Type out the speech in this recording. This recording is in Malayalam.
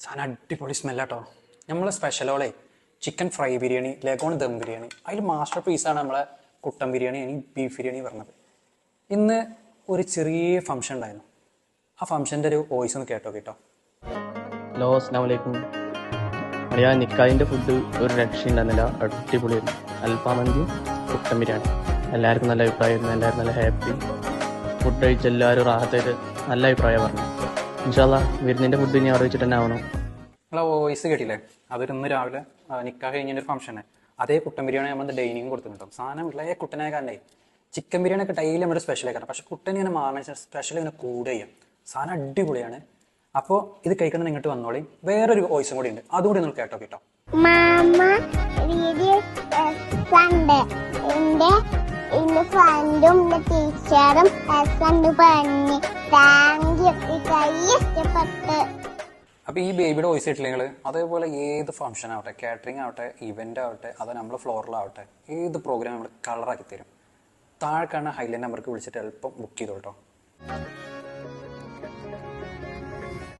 സാധനം അടിപൊളി സ്മെല്ലാട്ടോ. നമ്മളെ സ്പെഷ്യലോളെ chicken fry biryani, leghorn dum biryani, അതിൽ മാസ്റ്റർ പീസാണ് നമ്മളെ കുട്ടൻ ബിരിയാണി, ബീഫ് ബിരിയാണി പറഞ്ഞത്. ഇന്ന് ഒരു ചെറിയ ഫംഗ്ഷൻ ഉണ്ടായിരുന്നു. ആ ഫംഗ്ഷൻ്റെ ഒരു വോയിസ് ഒന്ന് കേട്ടോ. ഹലോ, അസ്സലാമു അലൈക്കും. അറിയാ, നിക്കാഹിൻ്റെ ഫുഡ് ഒരു രക്ഷയുണ്ടായിരുന്നില്ല, അടിപൊളിയായിരുന്നു. അൽഫാമന്തി, കുട്ടൻ ബിരിയാണി, എല്ലാവർക്കും നല്ല അഭിപ്രായമായിരുന്നു. എല്ലാവരും നല്ല ഹാപ്പി. ഫുഡ് കഴിച്ച് എല്ലാവരും റാഹത്തായിട്ട് നല്ല അഭിപ്രായം പറഞ്ഞു. ഇൻഷാ അല്ലാഹ് വരുന്നതിൻ്റെ ഫുഡ് ഇനി അവിടെ വെച്ചിട്ട് തന്നെ ആവണം. നിങ്ങളെ വോയിസ് കേട്ടില്ലേ? അതൊരു ഇന്ന് രാവിലെ നിക്കാഹ് കഴിഞ്ഞൊരു ഫംഗ്ഷന് അതേ കുട്ടൻ ബിരിയാണി നമ്മൾ ഡൈനിങ് കൊടുത്തിട്ടുണ്ടാവും. സാധനം ഇളയ കുട്ടനായ കാരണേ ചിക്കൻ ബിരിയാണി ഒക്കെ ഡെയിലി നമ്മുടെ സ്പെഷ്യലായി. പക്ഷെ കുട്ടൻ ഇങ്ങനെ മാറുന്ന സ്പെഷ്യൽ ഇങ്ങനെ കൂടുക ചെയ്യാം. സാധനം അടിപൊളിയാണ്. അപ്പോൾ ഇത് കഴിക്കണം, ഇങ്ങോട്ട് വന്നോളി. വേറൊരു വോയിസും കൂടി ഉണ്ട്, അതുകൂടി നിങ്ങൾ കേട്ടോ. മാമ വീഡിയോ കണ്ട് എന്റെ ഫ്രണ്ടും ടീച്ചറും കണ്ട് പറഞ്ഞു താങ്ക് യു, കൈ ഇഷ്ടപ്പെട്ട്. അപ്പോൾ ഈ ബേബിയുടെ വോയിസ് ആയിട്ടില്ല നിങ്ങൾ അതേപോലെ ഏത് ഫംഗ്ഷൻ ആവട്ടെ, കാറ്ററിംഗ് ആവട്ടെ, ഇവൻ്റ് ആവട്ടെ, അതോ നമ്മൾ ഫ്ലോറിലാവട്ടെ, ഏത് പ്രോഗ്രാം നമ്മൾ കളറാക്കി തരും. താഴെ കാണുന്ന ഹൈലൈൻ നമ്പർക്ക് വിളിച്ചിട്ട് എളുപ്പം ബുക്ക് ചെയ്തോട്ടോ.